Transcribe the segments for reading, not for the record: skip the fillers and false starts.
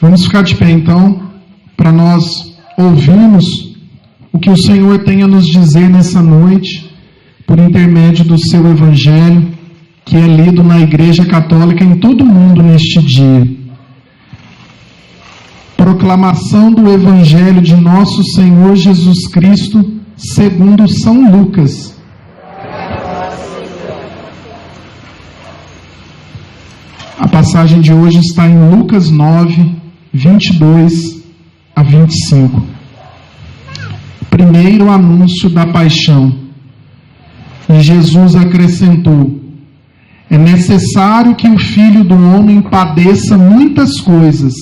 Vamos ficar de pé então, para nós ouvirmos o que o Senhor tem a nos dizer nessa noite, por intermédio do seu Evangelho, que é lido na Igreja Católica em todo o mundo neste dia. Proclamação do Evangelho de nosso Senhor Jesus Cristo, segundo São Lucas. A passagem de hoje está em Lucas 9, 22 a 25. Primeiro anúncio da paixão. E Jesus acrescentou: é necessário que o Filho do Homem padeça muitas coisas,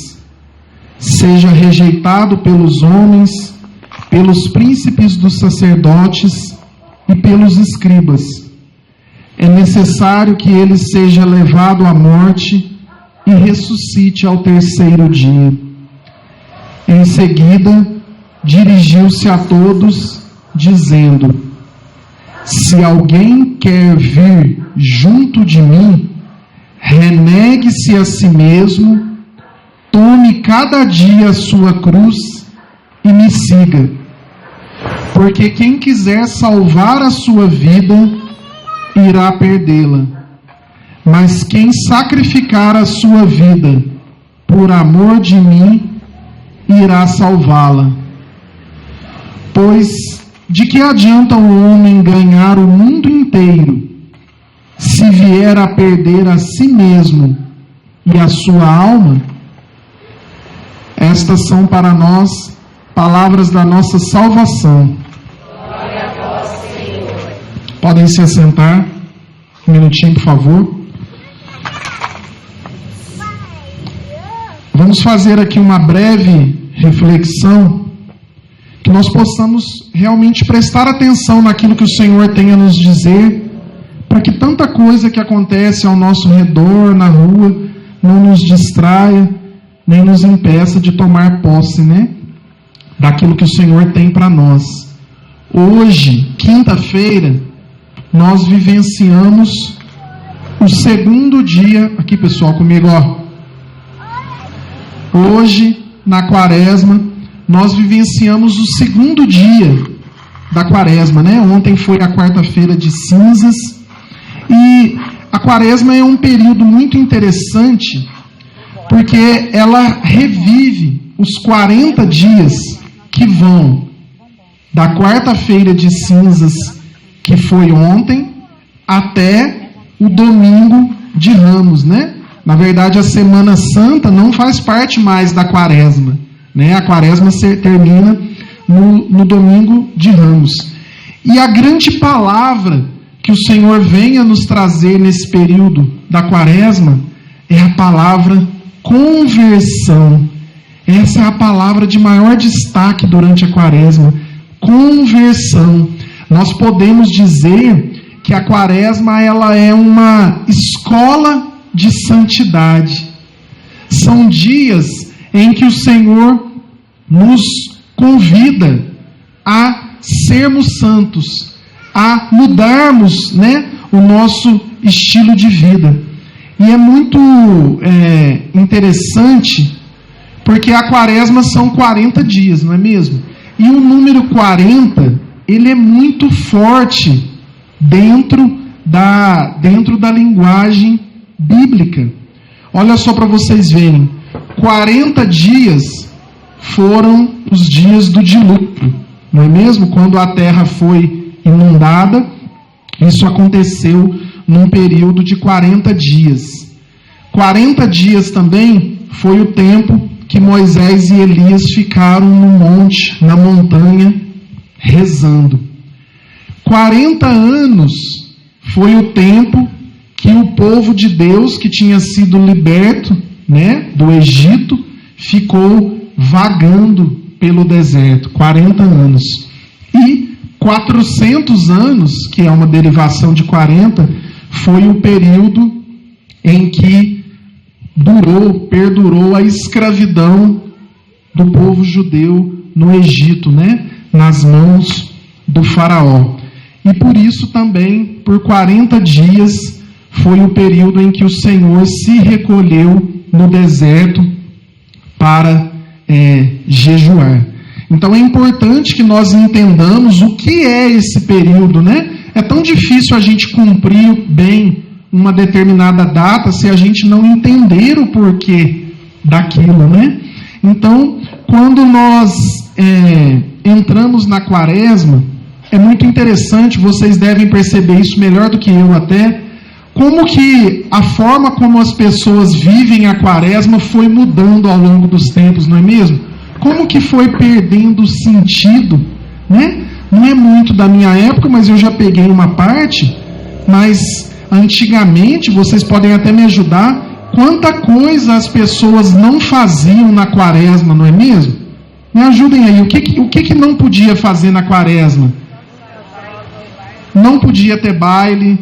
seja rejeitado pelos homens, pelos príncipes dos sacerdotes e pelos escribas. É necessário que ele seja levado à morte e ressuscite ao terceiro dia. Em seguida, dirigiu-se a todos, dizendo: se alguém quer vir junto de mim, renegue-se a si mesmo, tome cada dia a sua cruz e me siga. Porque quem quiser salvar a sua vida, irá perdê-la. Mas quem sacrificar a sua vida por amor de mim, irá salvá-la. Pois de que adianta o homem ganhar o mundo inteiro, se vier a perder a si mesmo e a sua alma? Estas são para nós palavras da nossa salvação. Glória a vós, Senhor. Podem se assentar. Um minutinho, por favor. Vamos fazer aqui uma breve reflexão, que nós possamos realmente prestar atenção naquilo que o Senhor tem a nos dizer, para que tanta coisa que acontece ao nosso redor, na rua, não nos distraia, nem nos impeça de tomar posse, daquilo que o Senhor tem para nós. Hoje, quinta-feira, nós vivenciamos o segundo dia, aqui pessoal comigo, hoje, na quaresma, nós vivenciamos o segundo dia da quaresma, Ontem foi a quarta-feira de cinzas, e a quaresma é um período muito interessante, porque ela revive os 40 dias que vão da quarta-feira de cinzas, que foi ontem, até o domingo de Ramos, Na verdade, a Semana Santa não faz parte mais da quaresma, A quaresma termina no domingo de Ramos. E a grande palavra que o Senhor vem a nos trazer nesse período da quaresma é a palavra conversão. Essa é a palavra de maior destaque durante a quaresma. Conversão. Nós podemos dizer que a quaresma ela é uma escola de santidade. São dias em que o Senhor nos convida a sermos santos, a mudarmos, o nosso estilo de vida. E é muito interessante, porque a quaresma são 40 dias, não é mesmo? E o número 40, ele é muito forte dentro da linguagem bíblica. Olha só para vocês verem. 40 dias foram os dias do dilúvio, não é mesmo? Quando a terra foi inundada, isso aconteceu num período de 40 dias. 40 dias também foi o tempo que Moisés e Elias ficaram no monte, na montanha, rezando. 40 anos foi o tempo que o povo de Deus, que tinha sido liberto, do Egito, ficou vagando pelo deserto. 40 anos. E 400 anos, que é uma derivação de 40, foi o período em que perdurou a escravidão do povo judeu no Egito, nas mãos do faraó. E por isso também, por 40 dias, foi o período em que o Senhor se recolheu no deserto para jejuar. Então é importante que nós entendamos o que é esse período, né? É tão difícil a gente cumprir bem uma determinada data se a gente não entender o porquê daquilo, né? Então, quando nós entramos na quaresma, é muito interessante, vocês devem perceber isso melhor do que eu até, como que a forma como as pessoas vivem a quaresma foi mudando ao longo dos tempos, não é mesmo? Como que foi perdendo sentido, né? Não é muito da minha época, mas eu já peguei uma parte, mas antigamente, vocês podem até me ajudar, quanta coisa as pessoas não faziam na quaresma, não é mesmo? Me ajudem aí, o que não podia fazer na quaresma? Não podia ter baile,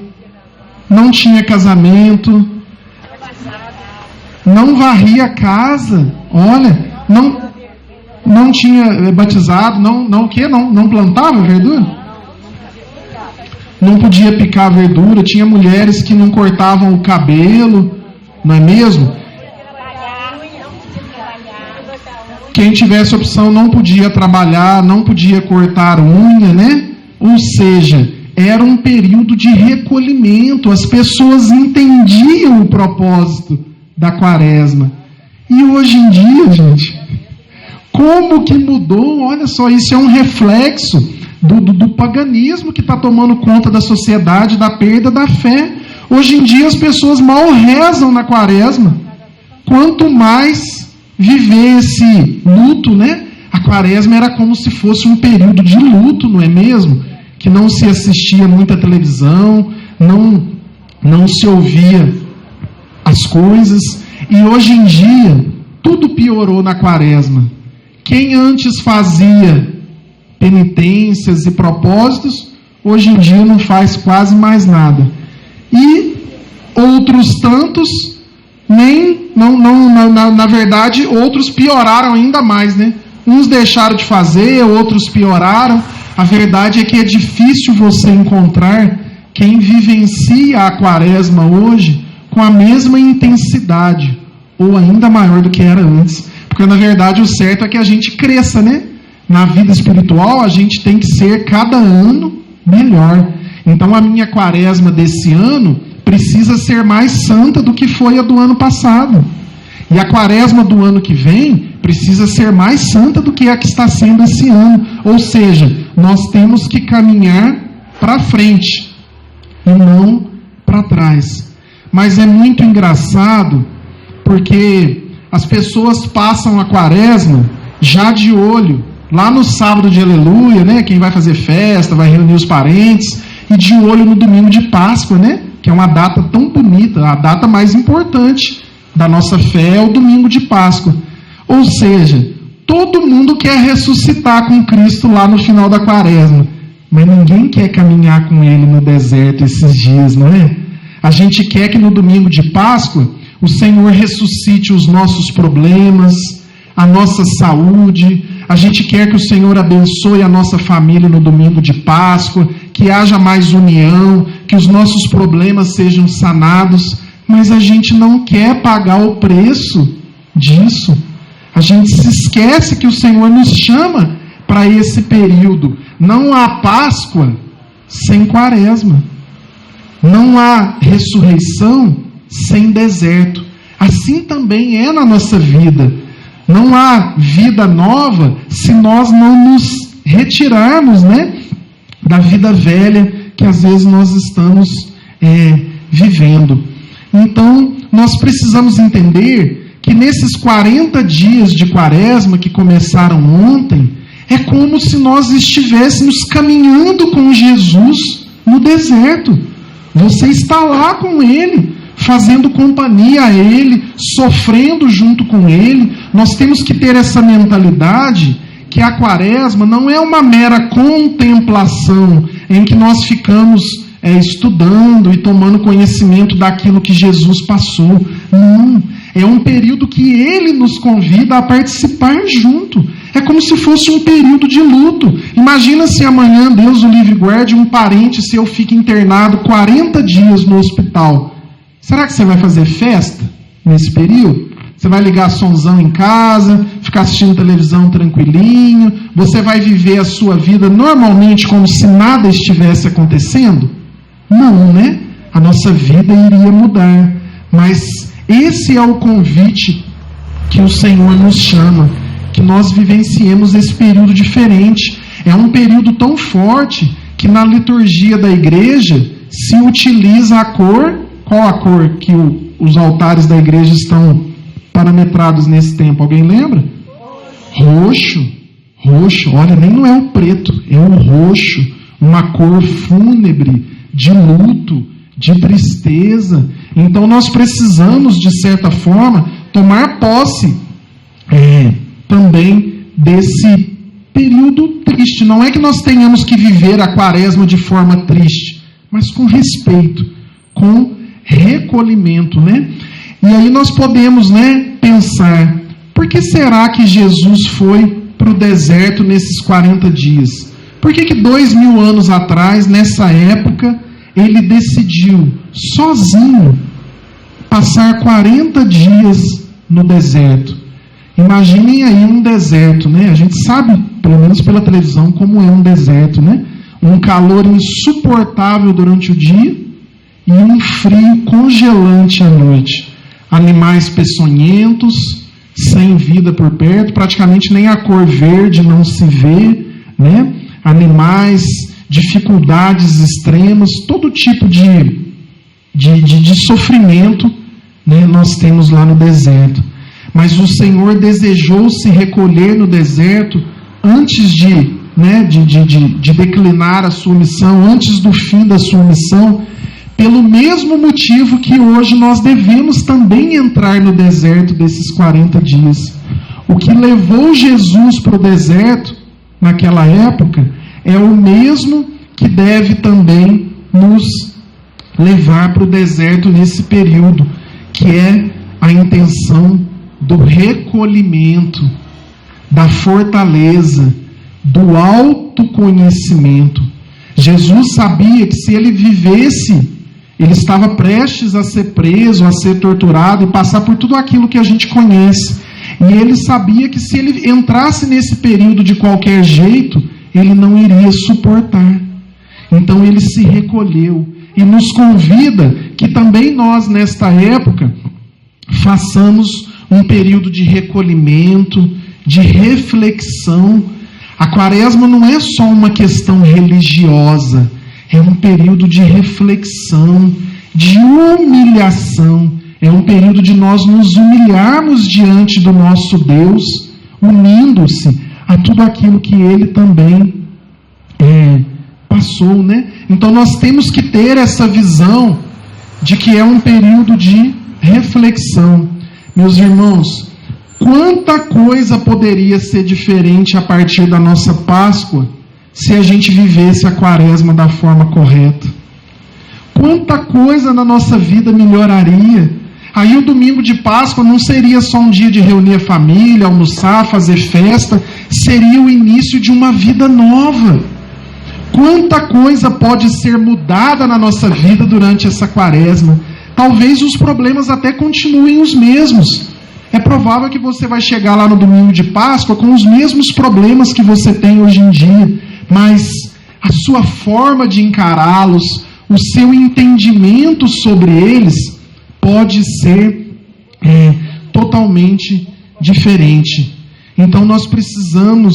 não tinha casamento, não varria a casa, olha, não tinha batizado, não plantava verdura? Não podia picar verdura, tinha mulheres que não cortavam o cabelo, não é mesmo? Quem tivesse opção não podia trabalhar, não podia cortar unha, né? Ou seja, era um período de recolhimento, as pessoas entendiam o propósito da quaresma. E hoje em dia, gente, como que mudou? Olha só, isso é um reflexo do paganismo que está tomando conta da sociedade, da perda da fé. Hoje em dia as pessoas mal rezam na quaresma. Quanto mais viver esse luto, né? A quaresma era como se fosse um período de luto, não é mesmo? Que não se assistia muita televisão, não se ouvia as coisas. E hoje em dia, tudo piorou na quaresma. Quem antes fazia penitências e propósitos, hoje em dia não faz quase mais nada. E outros tantos, na verdade, outros pioraram ainda mais, né? Uns deixaram de fazer, outros pioraram. A verdade é que é difícil você encontrar quem vivencia a quaresma hoje com a mesma intensidade, ou ainda maior do que era antes. Porque, na verdade, o certo é que a gente cresça, né? Na vida espiritual, a gente tem que ser cada ano melhor. Então, a minha quaresma desse ano precisa ser mais santa do que foi a do ano passado. E a quaresma do ano que vem precisa ser mais santa do que a que está sendo esse ano. Ou seja, nós temos que caminhar para frente e não para trás. Mas é muito engraçado porque as pessoas passam a quaresma já de olho, lá no sábado de aleluia, né? Quem vai fazer festa, vai reunir os parentes, e de olho no domingo de Páscoa, né? Que é uma data tão bonita, a data mais importante da nossa fé é o domingo de Páscoa. Ou seja, todo mundo quer ressuscitar com Cristo lá no final da quaresma, mas ninguém quer caminhar com Ele no deserto esses dias, não é? A gente quer que no domingo de Páscoa o Senhor ressuscite os nossos problemas, a nossa saúde. A gente quer que o Senhor abençoe a nossa família no domingo de Páscoa, que haja mais união, que os nossos problemas sejam sanados, mas a gente não quer pagar o preço disso. A gente se esquece que o Senhor nos chama para esse período. Não há Páscoa sem quaresma. Não há ressurreição sem deserto. Assim também é na nossa vida. Não há vida nova se nós não nos retirarmos, né, da vida velha que às vezes nós estamos vivendo. Então, nós precisamos entender que nesses 40 dias de quaresma que começaram ontem, é como se nós estivéssemos caminhando com Jesus no deserto. Você está lá com Ele, fazendo companhia a Ele, sofrendo junto com Ele. Nós temos que ter essa mentalidade que a quaresma não é uma mera contemplação em que nós ficamos estudando e tomando conhecimento daquilo que Jesus passou. Não, é um período que Ele nos convida a participar junto. É como se fosse um período de luto. Imagina se amanhã, Deus o livre guarde, um parente seu fica internado 40 dias no hospital. Será que você vai fazer festa nesse período? Você vai ligar sonzão em casa, ficar assistindo televisão tranquilinho? Você vai viver a sua vida normalmente como se nada estivesse acontecendo? Não, né? A nossa vida iria mudar. Mas esse é o convite que o Senhor nos chama, que nós vivenciemos esse período diferente. É um período tão forte que na liturgia da igreja se utiliza a cor. Qual a cor que os altares da igreja estão parametrados nesse tempo? Alguém lembra? Roxo. Roxo. Olha, nem não é o preto, é o roxo. Uma cor fúnebre, de luto, de tristeza. Então nós precisamos, de certa forma, tomar posse também desse período triste. Não é que nós tenhamos que viver a quaresma de forma triste, mas com respeito, com recolhimento, né? E aí nós podemos, pensar, por que será que Jesus foi para o deserto nesses 40 dias? Por que 2000 anos atrás, nessa época, ele decidiu, sozinho, passar 40 dias no deserto? Imaginem aí um deserto, né? A gente sabe, pelo menos pela televisão, como é um deserto, né? Um calor insuportável durante o dia e um frio congelante à noite. Animais peçonhentos, sem vida por perto, praticamente nem a cor verde não se vê, né? Animais, dificuldades extremas, todo tipo de sofrimento, né, nós temos lá no deserto. Mas o Senhor desejou se recolher no deserto antes de declinar a sua missão, antes do fim da sua missão, pelo mesmo motivo que hoje nós devemos também entrar no deserto desses 40 dias. O que levou Jesus para o deserto naquela época é o mesmo que deve também nos levar para o deserto nesse período, que é a intenção do recolhimento, da fortaleza, do autoconhecimento. Jesus sabia que se ele vivesse, ele estava prestes a ser preso, a ser torturado e passar por tudo aquilo que a gente conhece. E ele sabia que se ele entrasse nesse período de qualquer jeito, ele não iria suportar. Então ele se recolheu e nos convida que também nós, nesta época, façamos um período de recolhimento, de reflexão. A quaresma não é só uma questão religiosa, é um período de reflexão, de humilhação. É um período de nós nos humilharmos diante do nosso Deus, unindo-se a tudo aquilo que Ele também passou, né? Então nós temos que ter essa visão de que é um período de reflexão. Meus irmãos, quanta coisa poderia ser diferente a partir da nossa Páscoa se a gente vivesse a quaresma da forma correta? Quanta coisa na nossa vida melhoraria? Aí o domingo de Páscoa não seria só um dia de reunir a família, almoçar, fazer festa, seria o início de uma vida nova. Quanta coisa pode ser mudada na nossa vida durante essa quaresma? Talvez os problemas até continuem os mesmos. É provável que você vai chegar lá no domingo de Páscoa com os mesmos problemas que você tem hoje em dia, mas a sua forma de encará-los, o seu entendimento sobre eles, pode ser totalmente diferente. Então nós precisamos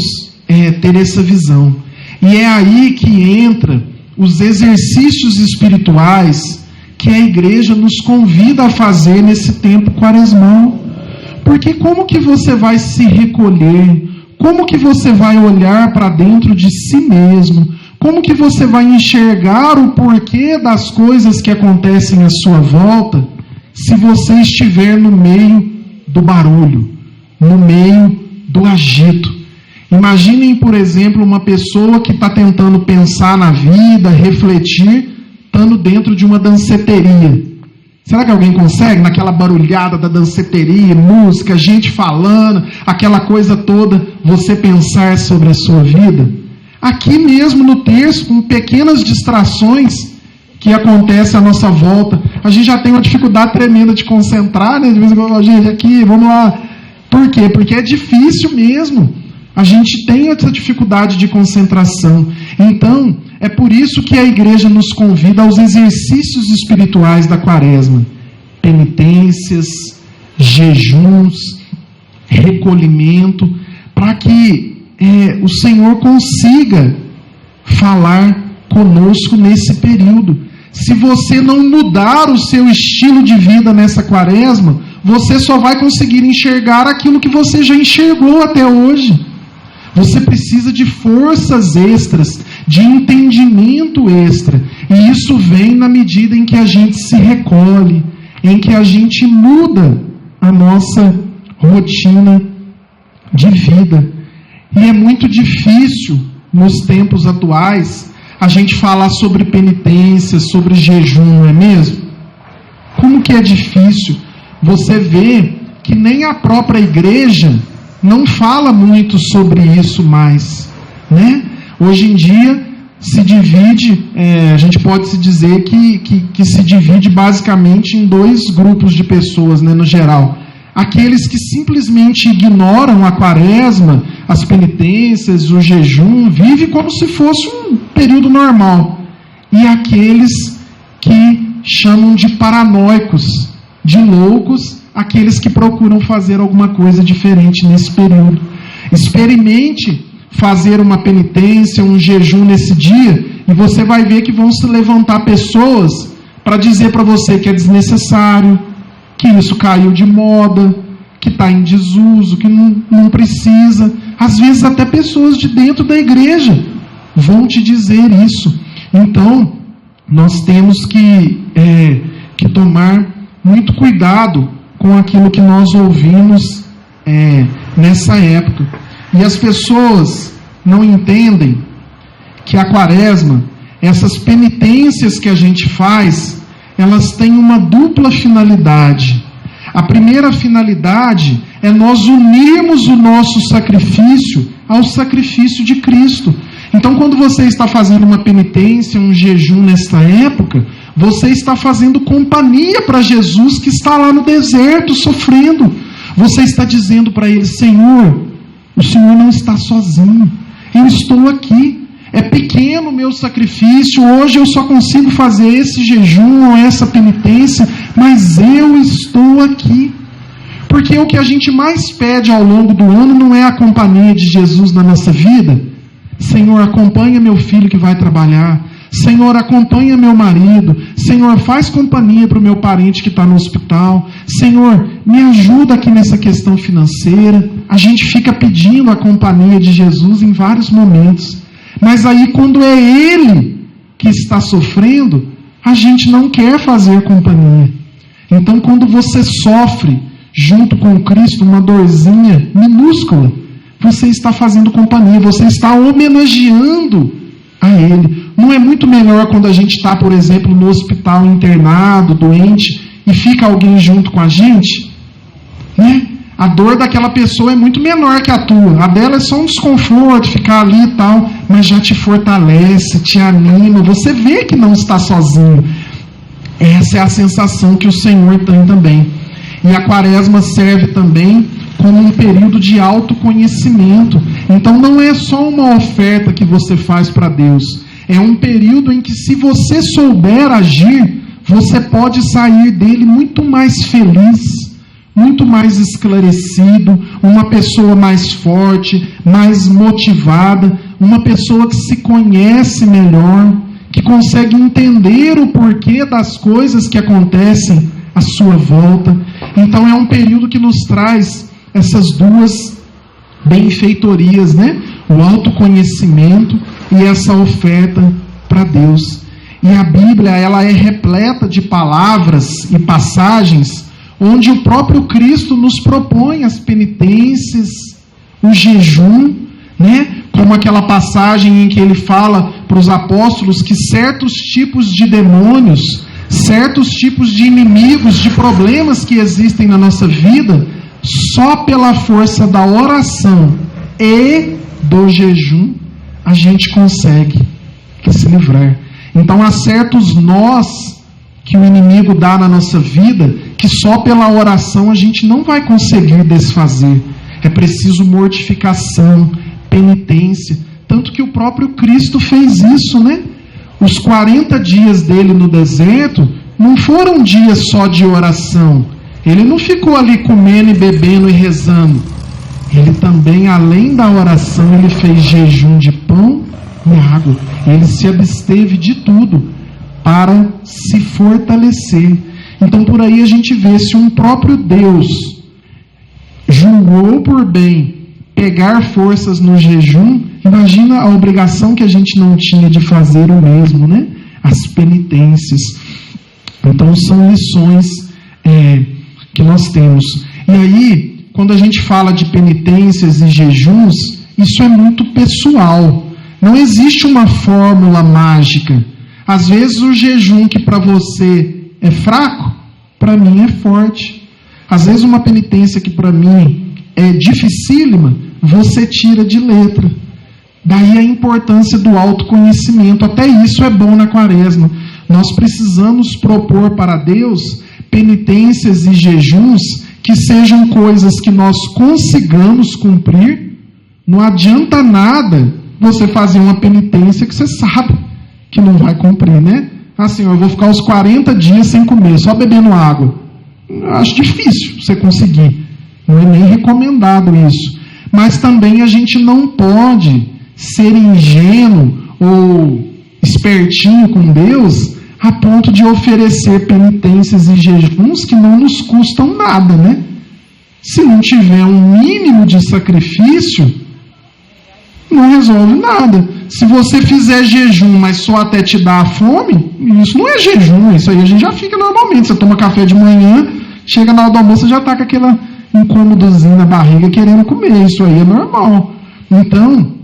ter essa visão. E é aí que entra os exercícios espirituais que a igreja nos convida a fazer nesse tempo quaresmal. Porque como que você vai se recolher? Como que você vai olhar para dentro de si mesmo? Como que você vai enxergar o porquê das coisas que acontecem à sua volta, se você estiver no meio do barulho, no meio do agito? Imaginem, por exemplo, uma pessoa que está tentando pensar na vida, refletir, estando dentro de uma danceteria. Será que alguém consegue, naquela barulhada da danceteria, música, gente falando, aquela coisa toda, você pensar sobre a sua vida? Aqui mesmo no terço, com pequenas distrações que acontecem à nossa volta, a gente já tem uma dificuldade tremenda de concentrar, né? De vez em quando, gente, aqui, vamos lá. Por quê? Porque é difícil mesmo. A gente tem essa dificuldade de concentração. Então, é por isso que a igreja nos convida aos exercícios espirituais da quaresma. Penitências, jejuns, recolhimento, para que o Senhor consiga falar conosco nesse período. Se você não mudar o seu estilo de vida nessa quaresma, você só vai conseguir enxergar aquilo que você já enxergou até hoje. Você precisa de forças extras, de entendimento extra. E isso vem na medida em que a gente se recolhe, em que a gente muda a nossa rotina de vida. E é muito difícil, nos tempos atuais, a gente falar sobre penitência, sobre jejum, não é mesmo? Como que é difícil? Você vê que nem a própria igreja não fala muito sobre isso mais, né? Hoje em dia se divide, a gente pode se dizer que se divide basicamente em dois grupos de pessoas, né, no geral. Aqueles que simplesmente ignoram a quaresma, as penitências, o jejum, vivem como se fosse um período normal. E aqueles que chamam de paranoicos, de loucos, aqueles que procuram fazer alguma coisa diferente nesse período. Experimente fazer uma penitência, um jejum nesse dia, e você vai ver que vão se levantar pessoas para dizer para você que é desnecessário, que isso caiu de moda, que está em desuso, que não precisa. Às vezes até pessoas de dentro da igreja vão te dizer isso. Então, nós temos que tomar muito cuidado com aquilo que nós ouvimos nessa época. E as pessoas não entendem que a quaresma, essas penitências que a gente faz, elas têm uma dupla finalidade. A primeira finalidade é nós unirmos o nosso sacrifício ao sacrifício de Cristo. Então, quando você está fazendo uma penitência, um jejum nesta época, você está fazendo companhia para Jesus que está lá no deserto sofrendo. Você está dizendo para ele: Senhor, o Senhor não está sozinho, eu estou aqui. É pequeno o meu sacrifício, hoje eu só consigo fazer esse jejum ou essa penitência, mas eu estou aqui. Porque o que a gente mais pede ao longo do ano não é a companhia de Jesus na nossa vida. Senhor, acompanha meu filho que vai trabalhar. Senhor, acompanha meu marido. Senhor, faz companhia para o meu parente que está no hospital. Senhor, me ajuda aqui nessa questão financeira. A gente fica pedindo a companhia de Jesus em vários momentos. Mas aí, quando é Ele que está sofrendo, a gente não quer fazer companhia. Então, quando você sofre junto com Cristo uma dorzinha minúscula, você está fazendo companhia, você está homenageando a Ele. Não é muito melhor quando a gente está, por exemplo, no hospital internado, doente, e fica alguém junto com a gente? Né? A dor daquela pessoa é muito menor que a tua. A dela é só um desconforto, ficar ali e tal, mas já te fortalece, te anima. Você vê que não está sozinho. Essa é a sensação que o Senhor tem também. E a quaresma serve também como um período de autoconhecimento. Então não é só uma oferta que você faz para Deus. É um período em que, se você souber agir, você pode sair dele muito mais feliz, muito mais esclarecido, uma pessoa mais forte, mais motivada, uma pessoa que se conhece melhor, que consegue entender o porquê das coisas que acontecem à sua volta. Então é um período que nos traz essas duas benfeitorias, né? O autoconhecimento e essa oferta para Deus. E a Bíblia, ela é repleta de palavras e passagens onde o próprio Cristo nos propõe as penitências, o jejum, né? Como aquela passagem em que ele fala para os apóstolos que certos tipos de demônios, certos tipos de inimigos, de problemas que existem na nossa vida, só pela força da oração e do jejum a gente consegue se livrar. Então há certos nós que o inimigo dá na nossa vida, que só pela oração a gente não vai conseguir desfazer. É preciso mortificação, penitência. Tanto que o próprio Cristo fez isso, né? Os 40 dias dele no deserto não foram dias só de oração. Ele não ficou ali comendo e bebendo e rezando. Ele também, além da oração, ele fez jejum de pão e água. Ele se absteve de tudo para se fortalecer. Então por aí a gente vê, se um próprio Deus julgou por bem pegar forças no jejum, imagina a obrigação que a gente não tinha de fazer o mesmo, né? As penitências. Então são lições que nós temos. E aí, quando a gente fala de penitências e jejuns, isso é muito pessoal. Não existe uma fórmula mágica. Às vezes o jejum que para você é fraco, para mim é forte. Às vezes uma penitência que para mim é dificílima, você tira de letra. Daí a importância do autoconhecimento. Até isso é bom na quaresma. Nós precisamos propor para Deus penitências e jejuns que sejam coisas que nós consigamos cumprir. Não adianta nada você fazer uma penitência que você sabe que não vai cumprir, né? Assim, eu vou ficar os 40 dias sem comer, só bebendo água. Eu acho difícil você conseguir. Não é nem recomendado isso. Mas também a gente não pode ser ingênuo ou espertinho com Deus a ponto de oferecer penitências e jejuns que não nos custam nada, né? Se não tiver um mínimo de sacrifício, não resolve nada. Se você fizer jejum, mas só até te dar a fome, isso não é jejum, isso aí a gente já fica normalmente. Você toma café de manhã, chega na hora do almoço, já está com aquele incômodozinho na barriga querendo comer. Isso aí é normal. Então,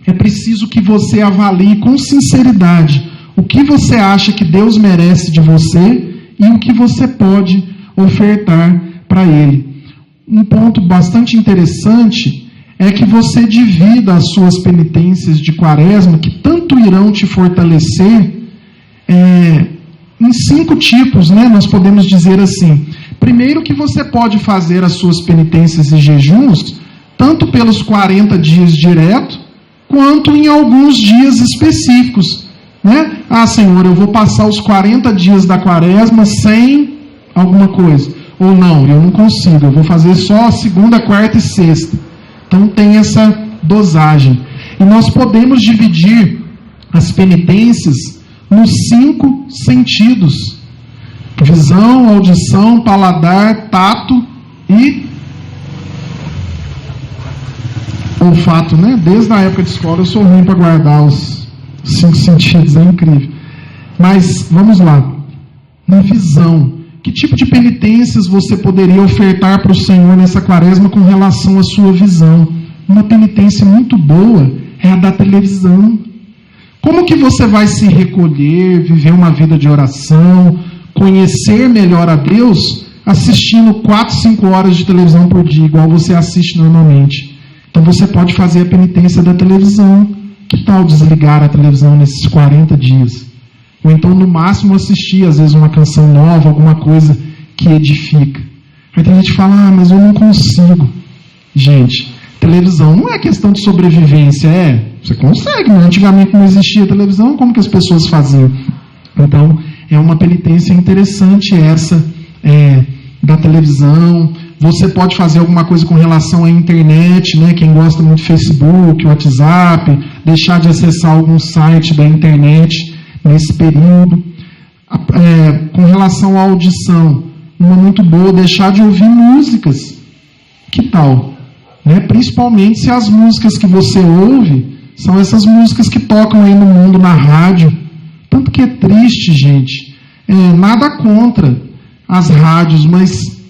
é preciso que você avalie com sinceridade o que você acha que Deus merece de você e o que você pode ofertar para Ele. Um ponto bastante interessante é que você divida as suas penitências de quaresma, que tanto irão te fortalecer, em 5 tipos, né? Nós podemos dizer assim. Primeiro, que você pode fazer as suas penitências e jejuns, tanto pelos 40 dias direto, quanto em alguns dias específicos, né? Ah, Senhor, eu vou passar os 40 dias da quaresma sem alguma coisa. Ou não, eu não consigo, eu vou fazer só a segunda, quarta e sexta. Então tem essa dosagem. E nós podemos dividir as penitências nos 5 sentidos: visão, audição, paladar, tato e olfato, né? Desde a época de escola eu sou ruim para guardar os 5 sentidos, é incrível. Mas vamos lá. Na visão, que tipo de penitências você poderia ofertar para o Senhor nessa quaresma com relação à sua visão? Uma penitência muito boa é a da televisão. Como que você vai se recolher, viver uma vida de oração, conhecer melhor a Deus, assistindo 4, 5 horas de televisão por dia, igual você assiste normalmente? Então você pode fazer a penitência da televisão. Que tal desligar a televisão nesses 40 dias? Ou então, no máximo, assistir, às vezes, uma canção nova, alguma coisa que edifica. Aí tem gente que fala, mas eu não consigo. Gente, televisão não é questão de sobrevivência, você consegue, mas antigamente não existia televisão, como que as pessoas faziam? Então, é uma penitência interessante essa da televisão. Você pode fazer alguma coisa com relação à internet, né? Quem gosta muito do Facebook, WhatsApp, deixar de acessar algum site da internet nesse período. Com relação à audição, uma muito boa, deixar de ouvir músicas. Que tal? Né? Principalmente se as músicas que você ouve são essas músicas que tocam aí no mundo, na rádio. Tanto que é triste, gente. Nada contra as rádios, mas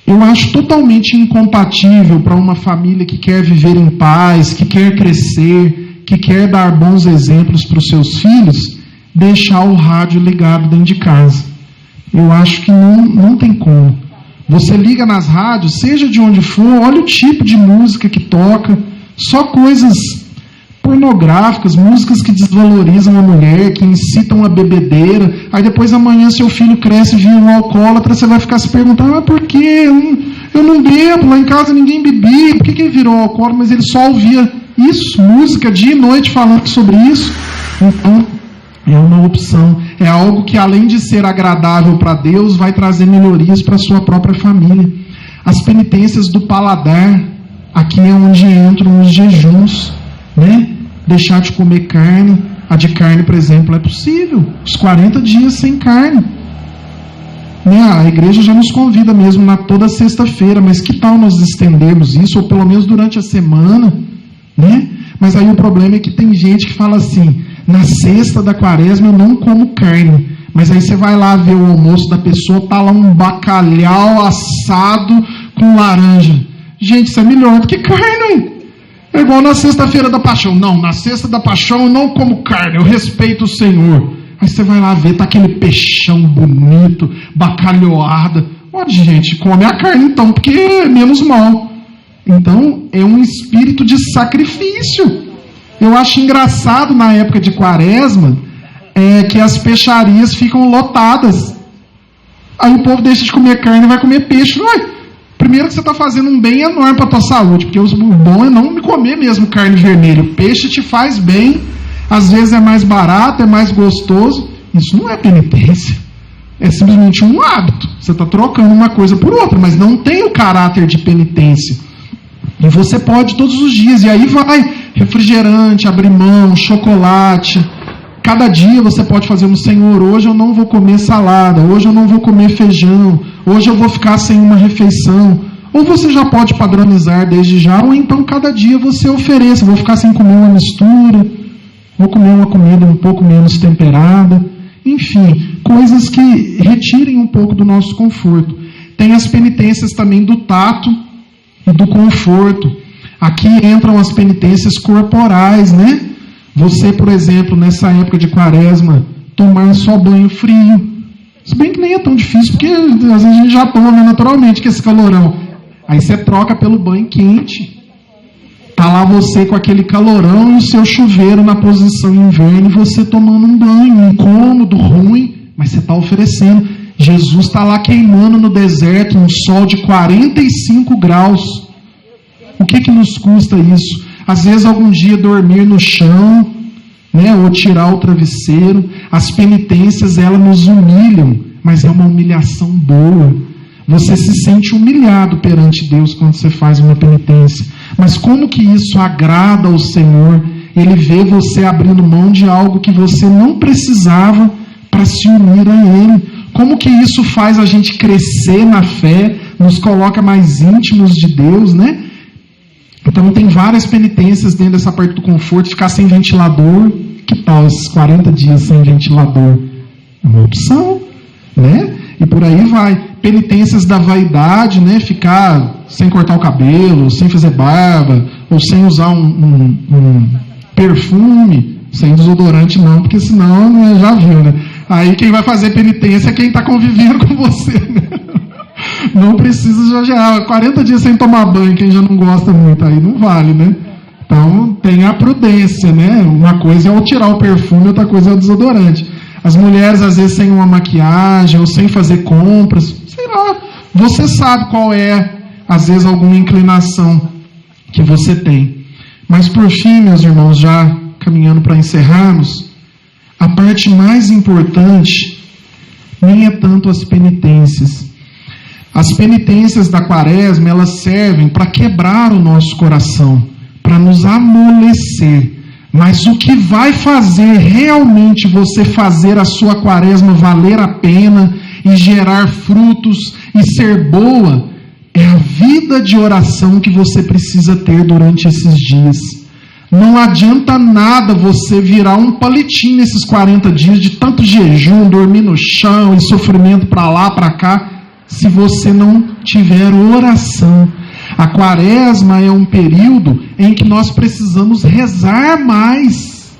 eu acho totalmente incompatível para uma família que quer viver em paz, que quer crescer, que quer dar bons exemplos para os seus filhos, deixar o rádio ligado dentro de casa. Eu acho que não tem como. Você liga nas rádios, seja de onde for, olha o tipo de música que toca, só coisas pornográficas, músicas que desvalorizam a mulher, que incitam a bebedeira. Aí depois amanhã seu filho cresce e vira um alcoólatra, você vai ficar se perguntando, por quê? Eu não bebo, lá em casa ninguém bebia, por que ele virou alcoólatra? Mas ele só ouvia isso, música dia e noite falando sobre isso. Então, é uma opção, é algo que além de ser agradável para Deus, vai trazer melhorias para a sua própria família. As penitências do paladar, aqui é onde entram os jejuns, né? Deixar de comer carne. A de carne, por exemplo, é possível, os 40 dias sem carne, né? A igreja já nos convida mesmo toda sexta-feira, mas que tal nós estendermos isso, ou pelo menos durante a semana, né? Mas aí o problema é que tem gente que fala assim, na sexta da quaresma eu não como carne, mas aí você vai lá ver o almoço da pessoa, tá lá um bacalhau assado com laranja. Gente, isso é melhor do que carne. É igual na sexta-feira da paixão. Não, na sexta da paixão eu não como carne, eu respeito o Senhor. Aí você vai lá ver, tá aquele peixão bonito, bacalhoada. Olha, gente, come a carne então, porque é menos mal. Então, é um espírito de sacrifício. Eu acho engraçado na época de quaresma, que as peixarias ficam lotadas. Aí o povo deixa de comer carne e vai comer peixe. Ué, primeiro que você está fazendo um bem enorme para a tua saúde, porque o bom é não comer mesmo carne vermelha. O peixe te faz bem, às vezes é mais barato, é mais gostoso. Isso não é penitência. É simplesmente um hábito. Você está trocando uma coisa por outra, mas não tem o caráter de penitência. E você pode todos os dias, e aí vai refrigerante, abrir mão, chocolate. Cada dia você pode fazer no Senhor, hoje eu não vou comer salada, hoje eu não vou comer feijão, hoje eu vou ficar sem uma refeição. Ou você já pode padronizar desde já, ou então cada dia você ofereça, vou ficar sem comer uma mistura, vou comer uma comida um pouco menos temperada. Enfim, coisas que retirem um pouco do nosso conforto. Tem as penitências também do tato e do conforto. Aqui entram as penitências corporais, né? Você, por exemplo, nessa época de quaresma, tomar só banho frio. Se bem que nem é tão difícil, porque às vezes a gente já toma naturalmente que esse calorão. Aí você troca pelo banho quente. Tá lá você com aquele calorão e o seu chuveiro na posição inverno, e você tomando um banho, incômodo, ruim, mas você está oferecendo. Jesus está lá queimando no deserto, um sol de 45 graus. O que nos custa isso? Às vezes algum dia dormir no chão, né, ou tirar o travesseiro. As penitências, elas nos humilham, mas é uma humilhação boa. Você se sente humilhado perante Deus quando você faz uma penitência. Mas como que isso agrada ao Senhor? Ele vê você abrindo mão de algo que você não precisava para se unir a Ele. Como que isso faz a gente crescer na fé, nos coloca mais íntimos de Deus, né? Então tem várias penitências dentro dessa parte do conforto. Ficar sem ventilador, que tal esses 40 dias sem ventilador? É uma opção, né? E por aí vai. Penitências da vaidade, né? Ficar sem cortar o cabelo, sem fazer barba, ou sem usar um perfume, sem desodorante não, porque senão, né, já viu, né? Aí quem vai fazer penitência é quem está convivendo com você, né? Não precisa exagerar. 40 dias sem tomar banho, quem já não gosta muito, aí não vale, né? Então, tenha a prudência, né? Uma coisa é tirar o perfume, outra coisa é o desodorante. As mulheres, às vezes, sem uma maquiagem, ou sem fazer compras, sei lá. Você sabe qual é, às vezes, alguma inclinação que você tem. Mas, por fim, meus irmãos, já caminhando para encerrarmos, a parte mais importante nem é tanto as penitências. As penitências da quaresma, elas servem para quebrar o nosso coração, para nos amolecer. Mas o que vai fazer realmente você fazer a sua quaresma valer a pena e gerar frutos e ser boa, é a vida de oração que você precisa ter durante esses dias. Não adianta nada você virar um palitinho nesses 40 dias de tanto jejum, dormir no chão e sofrimento para lá, para cá, se você não tiver oração. A quaresma é um período em que nós precisamos rezar mais.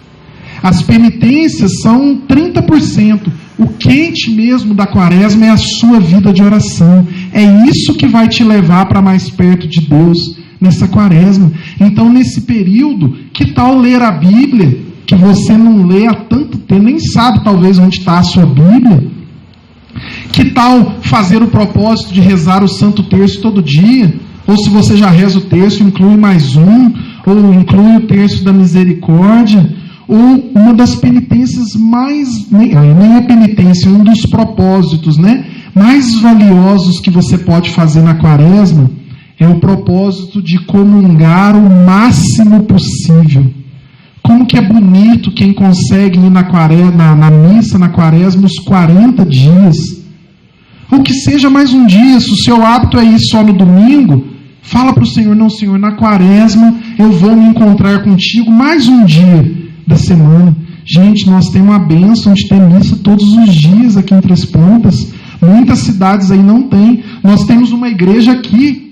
As penitências são 30%. O quente mesmo da quaresma é a sua vida de oração. É isso que vai te levar para mais perto de Deus nessa quaresma. Então, nesse período, Que tal ler a Bíblia, que você não lê há tanto tempo, nem sabe talvez onde está a sua Bíblia? Que tal fazer o propósito de rezar o Santo Terço todo dia? Ou se você já reza o terço, inclui mais um, ou inclui o terço da misericórdia, ou uma das penitências mais, nem é penitência, um dos propósitos, né, mais valiosos que você pode fazer na quaresma, é o propósito de comungar o máximo possível. Como que é bonito quem consegue ir na missa, na quaresma, os 40 dias. Ou que seja mais um dia, se o seu hábito é ir só no domingo, fala para o Senhor, não, Senhor, na quaresma eu vou me encontrar contigo mais um dia da semana. Gente, nós temos uma bênção de ter missa todos os dias aqui em Três Pontas. Muitas cidades aí não tem. Nós temos uma igreja aqui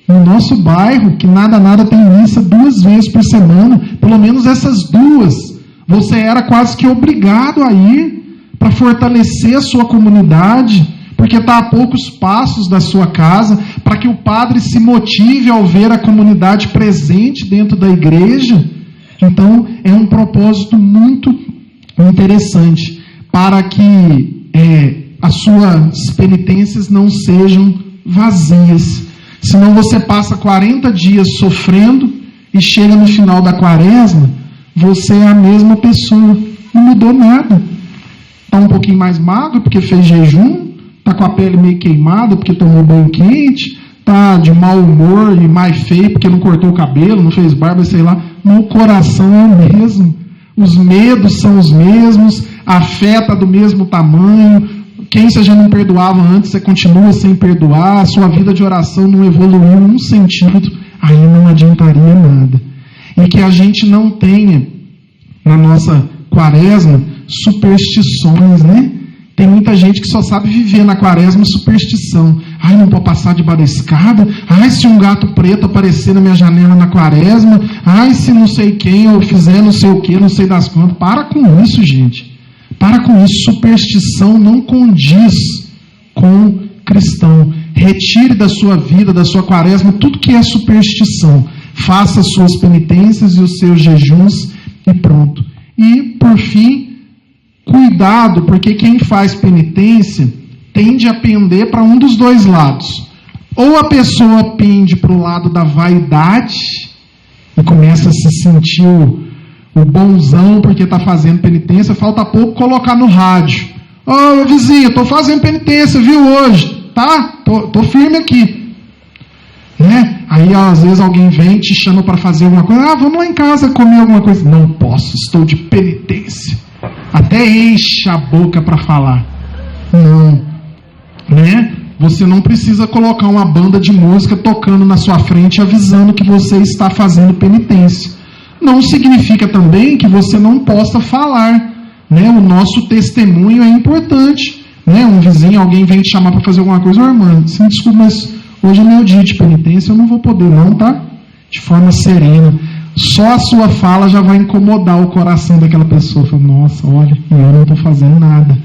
no nosso bairro que nada tem missa 2 vezes por semana. Pelo menos essas 2 você era quase que obrigado a ir para fortalecer a sua comunidade, porque está a poucos passos da sua casa, para que o padre se motive ao ver a comunidade presente dentro da igreja. Então, é um propósito muito interessante para que as suas penitências não sejam vazias. Senão você passa 40 dias sofrendo e chega no final da quaresma, você é a mesma pessoa, não mudou nada. Está um pouquinho mais magro porque fez jejum, está com a pele meio queimada porque tomou banho quente, está de mau humor e mais feio porque não cortou o cabelo, não fez barba, sei lá. No coração é o mesmo, os medos são os mesmos, a fé está do mesmo tamanho, quem você já não perdoava antes, você continua sem perdoar, a sua vida de oração não evoluiu em um sentido, aí não adiantaria nada. E que a gente não tenha, na nossa quaresma, superstições, né? Tem muita gente que só sabe viver na quaresma superstição. Ai, não pode passar debaixo da escada. Ai, se um gato preto aparecer na minha janela na quaresma. Ai, se não sei quem ou fizer não sei o que, não sei das quantas. Para com isso, gente. Para com isso. Superstição não condiz com cristão. Retire da sua vida, da sua quaresma, tudo que é superstição. Faça as suas penitências e os seus jejuns e pronto. E, por fim, cuidado, porque quem faz penitência tende a pender para um dos dois lados. Ou a pessoa pende para o lado da vaidade e começa a se sentir o bonzão porque está fazendo penitência, falta pouco colocar no rádio. Ô vizinho, estou fazendo penitência, viu, hoje? Tá? Tô firme aqui. Né? Aí às vezes alguém vem te chama para fazer alguma coisa. Ah, vamos lá em casa comer alguma coisa. Não posso, estou de penitência. Até enche a boca para falar. Não. Né? Você não precisa colocar uma banda de música tocando na sua frente avisando que você está fazendo penitência. Não significa também que você não possa falar. Né? O nosso testemunho é importante. Né? Um vizinho, alguém vem te chamar para fazer alguma coisa. Ô, irmã, assim, desculpa, mas hoje é meu dia de penitência, eu não vou poder não, tá? De forma serena. Só a sua fala já vai incomodar o coração daquela pessoa. Fala, nossa, olha, eu não estou fazendo nada.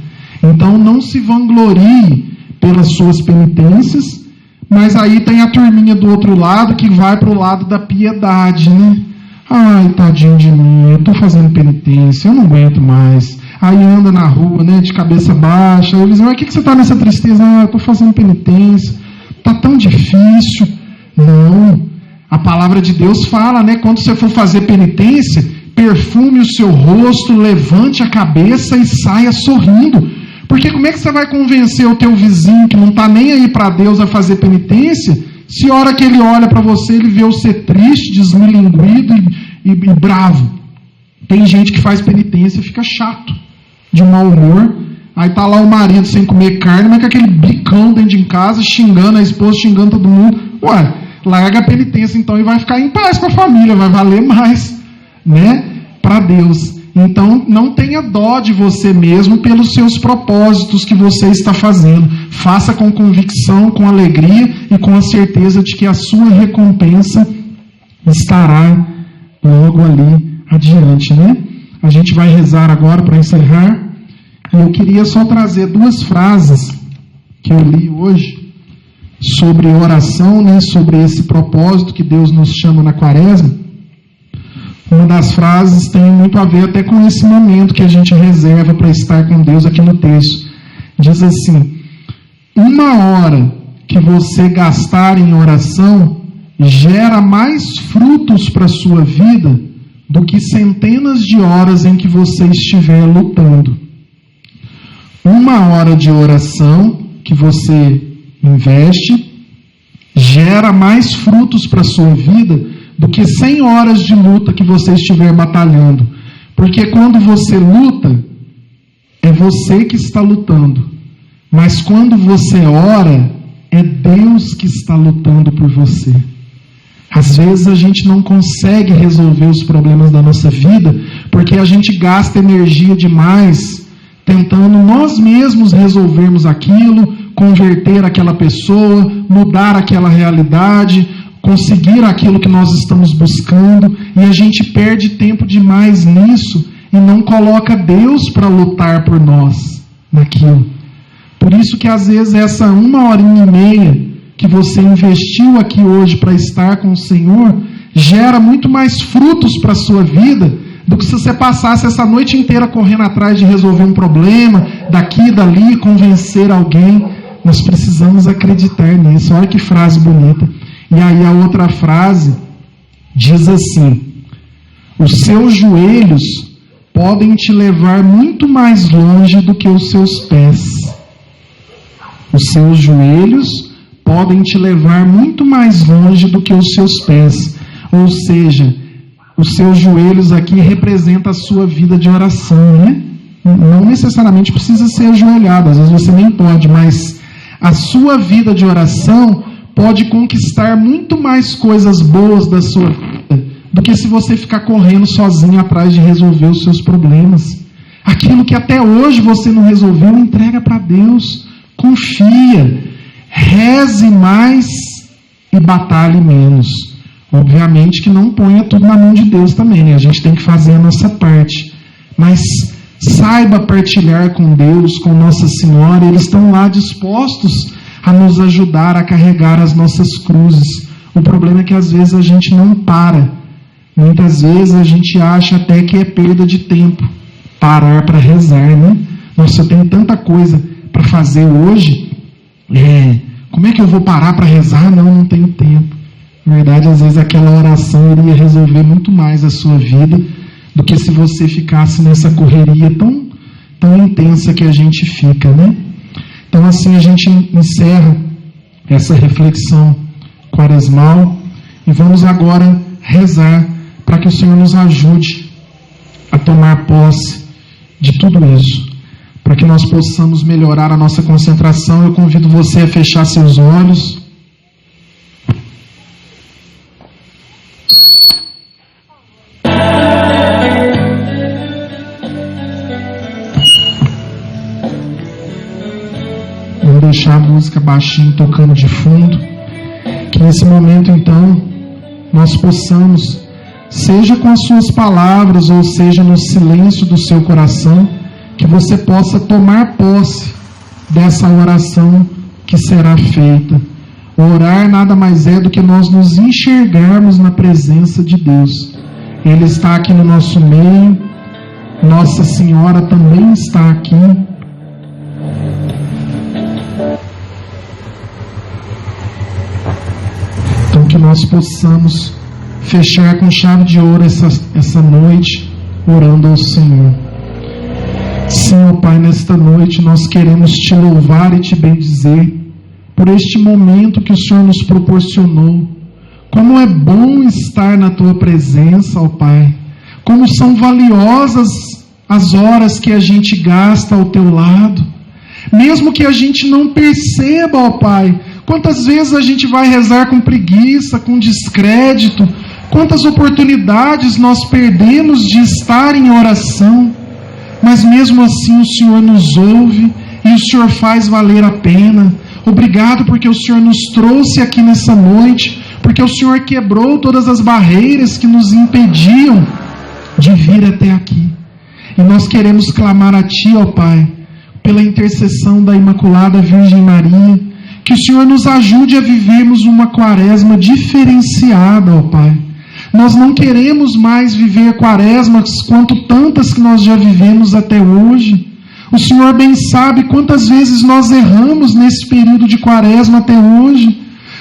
Então não se vanglorie pelas suas penitências, mas aí tem a turminha do outro lado que vai para o lado da piedade, né? Ai, tadinho de mim, eu estou fazendo penitência, eu não aguento mais. Aí anda na rua, né, de cabeça baixa. Aí eles dizem, mas o que você está nessa tristeza? Ah, eu estou fazendo penitência. Está tão difícil. Não. A palavra de Deus fala, né? Quando você for fazer penitência, perfume o seu rosto, levante a cabeça e saia sorrindo. Porque como é que você vai convencer o teu vizinho que não está nem aí para Deus a fazer penitência, se a hora que ele olha para você, ele vê você triste, desmilinguido e bravo? Tem gente que faz penitência e fica chato, de mau humor. Aí tá lá o marido sem comer carne, mas com aquele bicão dentro de casa, xingando a esposa, xingando todo mundo. Ué, larga a penitência então e vai ficar em paz com a família, vai valer mais, né, para Deus. Então não tenha dó de você mesmo pelos seus propósitos que você está fazendo. Faça com convicção, com alegria e com a certeza de que a sua recompensa estará logo ali adiante, né? A gente vai rezar agora para encerrar. E eu queria só trazer 2 frases que eu li hoje sobre oração, né, sobre esse propósito que Deus nos chama na quaresma. Uma das frases tem muito a ver até com esse momento que a gente reserva para estar com Deus aqui no texto. Diz assim: 1 hora que você gastar em oração gera mais frutos para a sua vida do que centenas de horas em que você estiver lutando. 1 hora de oração que você investe gera mais frutos para a sua vida do que 100 horas de luta que você estiver batalhando. Porque quando você luta, é você que está lutando. Mas quando você ora, é Deus que está lutando por você. Às vezes a gente não consegue resolver os problemas da nossa vida porque a gente gasta energia demais tentando nós mesmos resolvermos aquilo, converter aquela pessoa, mudar aquela realidade, conseguir aquilo que nós estamos buscando, e a gente perde tempo demais nisso e não coloca Deus para lutar por nós naquilo. Por isso que às vezes essa 1h30 que você investiu aqui hoje para estar com o Senhor gera muito mais frutos para a sua vida do que se você passasse essa noite inteira correndo atrás de resolver um problema, daqui e dali, convencer alguém. Nós precisamos acreditar nisso. Olha que frase bonita. E aí a outra frase diz assim: os seus joelhos podem te levar muito mais longe do que os seus pés. Os seus joelhos podem te levar muito mais longe do que os seus pés. Ou seja, os seus joelhos aqui representam a sua vida de oração, né? Não necessariamente precisa ser ajoelhado, às vezes você nem pode, mas a sua vida de oração pode conquistar muito mais coisas boas da sua vida do que se você ficar correndo sozinho atrás de resolver os seus problemas. Aquilo que até hoje você não resolveu, entrega para Deus. Confia. Reze mais e batalhe menos. Obviamente que não ponha tudo na mão de Deus também, né? A gente tem que fazer a nossa parte. Mas saiba partilhar com Deus, com Nossa Senhora. Eles estão lá dispostos a nos ajudar a carregar as nossas cruzes. O problema é que às vezes a gente não para. Muitas vezes a gente acha até que é perda de tempo parar para rezar, né? Nossa, eu tenho tanta coisa para fazer hoje. Como é que eu vou parar para rezar? Não tenho tempo. Na verdade, às vezes aquela oração iria resolver muito mais a sua vida do que se você ficasse nessa correria tão intensa que a gente fica, né? Então assim a gente encerra essa reflexão quaresmal e vamos agora rezar para que o Senhor nos ajude a tomar posse de tudo isso, para que nós possamos melhorar a nossa concentração. Eu convido você a fechar seus olhos. Vamos deixar a música baixinho tocando de fundo. Que nesse momento então nós possamos, seja com as suas palavras ou seja no silêncio do seu coração, que você possa tomar posse dessa oração que será feita. Orar nada mais é do que nós nos enxergarmos na presença de Deus. Ele está aqui no nosso meio, Nossa Senhora também está aqui. Então que nós possamos fechar com chave de ouro essa noite, orando ao Senhor. Sim, ó Pai, nesta noite nós queremos Te louvar e Te bendizer por este momento que o Senhor nos proporcionou. Como é bom estar na Tua presença, ó Pai. Como são valiosas as horas que a gente gasta ao Teu lado. Mesmo que a gente não perceba, ó Pai, quantas vezes a gente vai rezar com preguiça, com descrédito, quantas oportunidades nós perdemos de estar em oração. Mas mesmo assim o Senhor nos ouve e o Senhor faz valer a pena. Obrigado porque o Senhor nos trouxe aqui nessa noite, porque o Senhor quebrou todas as barreiras que nos impediam de vir até aqui. E nós queremos clamar a Ti, ó Pai, pela intercessão da Imaculada Virgem Maria, que o Senhor nos ajude a vivermos uma quaresma diferenciada, ó Pai. Nós não queremos mais viver quaresmas quanto tantas que nós já vivemos até hoje. O Senhor bem sabe quantas vezes nós erramos nesse período de quaresma até hoje.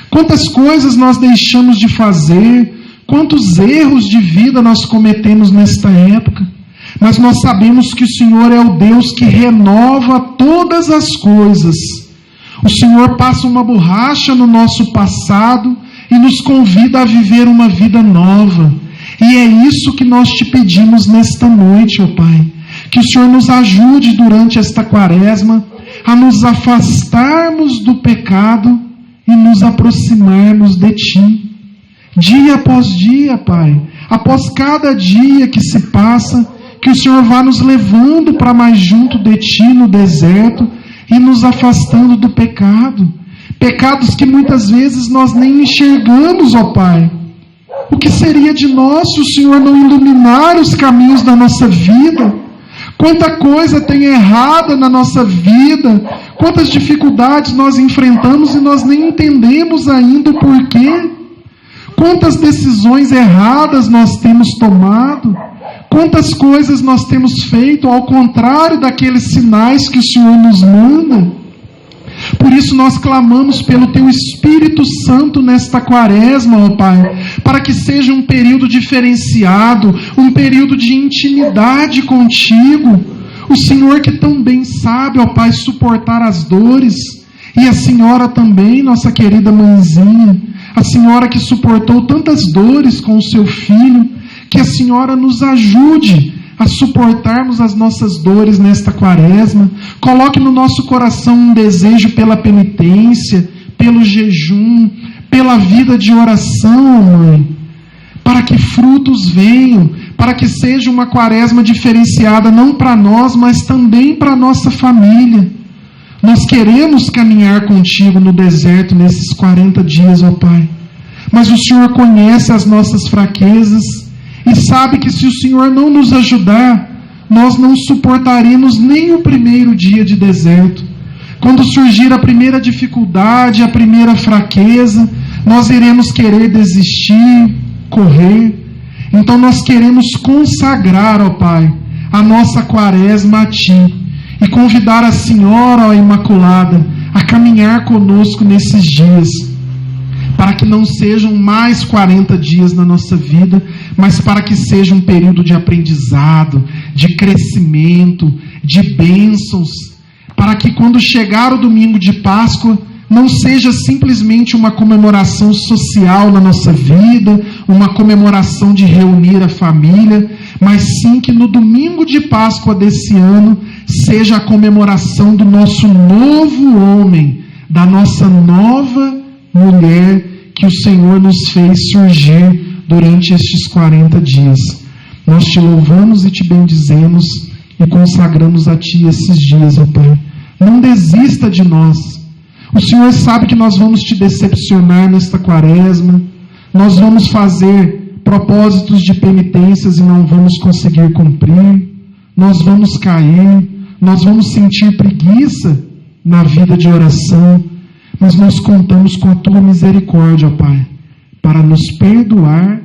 Quantas coisas nós deixamos de fazer, quantos erros de vida nós cometemos nesta época. Mas nós sabemos que o Senhor é o Deus que renova todas as coisas. O Senhor passa uma borracha no nosso passado e nos convida a viver uma vida nova. E é isso que nós te pedimos nesta noite, ó Pai. Que o Senhor nos ajude durante esta quaresma a nos afastarmos do pecado e nos aproximarmos de Ti. Dia após dia, Pai, após cada dia que se passa, que o Senhor vá nos levando para mais junto de Ti no deserto e nos afastando do pecado. Pecados que muitas vezes nós nem enxergamos, ó Pai. O que seria de nós se o Senhor não iluminar os caminhos da nossa vida? Quanta coisa tem errada na nossa vida, quantas dificuldades nós enfrentamos e nós nem entendemos ainda o porquê. Quantas decisões erradas nós temos tomado, quantas coisas nós temos feito ao contrário daqueles sinais que o Senhor nos manda. Por isso nós clamamos pelo Teu Espírito Santo nesta quaresma, ó Pai, para que seja um período diferenciado, um período de intimidade contigo. O Senhor que tão bem sabe, ó Pai, suportar as dores, e a Senhora também, nossa querida mãezinha, a Senhora que suportou tantas dores com o seu filho, que a Senhora nos ajude a suportarmos as nossas dores nesta quaresma. Coloque no nosso coração um desejo pela penitência, pelo jejum, pela vida de oração, Mãe, para que frutos venham, para que seja uma quaresma diferenciada, não para nós, mas também para a nossa família. Nós queremos caminhar contigo no deserto nesses 40 dias, ó Pai, mas o Senhor conhece as nossas fraquezas e sabe que se o Senhor não nos ajudar, nós não suportaremos nem o primeiro dia de deserto. Quando surgir a primeira dificuldade, a primeira fraqueza, nós iremos querer desistir, correr. Então nós queremos consagrar, ó Pai, a nossa quaresma a Ti e convidar a Senhora, ó Imaculada, a caminhar conosco nesses dias, para que não sejam mais 40 dias na nossa vida, mas para que seja um período de aprendizado, de crescimento, de bênçãos, para que quando chegar o domingo de Páscoa, não seja simplesmente uma comemoração social na nossa vida, uma comemoração de reunir a família, mas sim que no domingo de Páscoa desse ano, seja a comemoração do nosso novo homem, da nossa nova mulher que o Senhor nos fez surgir durante estes 40 dias. Nós te louvamos e te bendizemos e consagramos a Ti esses dias, ó Pai. Não desista de nós. O Senhor sabe que nós vamos te decepcionar nesta quaresma, nós vamos fazer propósitos de penitências e não vamos conseguir cumprir, nós vamos cair, nós vamos sentir preguiça na vida de oração, mas nós contamos com a Tua misericórdia, ó Pai, para nos perdoar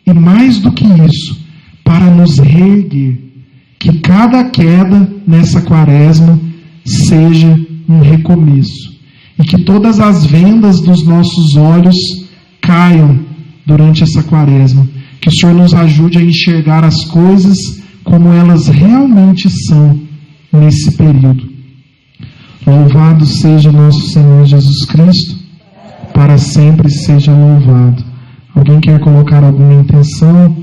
e, mais do que isso, para nos reerguer. Que cada queda nessa quaresma seja um recomeço e que todas as vendas dos nossos olhos caiam durante essa quaresma. Que o Senhor nos ajude a enxergar as coisas como elas realmente são nesse período. Louvado seja nosso Senhor Jesus Cristo, para sempre seja louvado. Alguém quer colocar alguma intenção?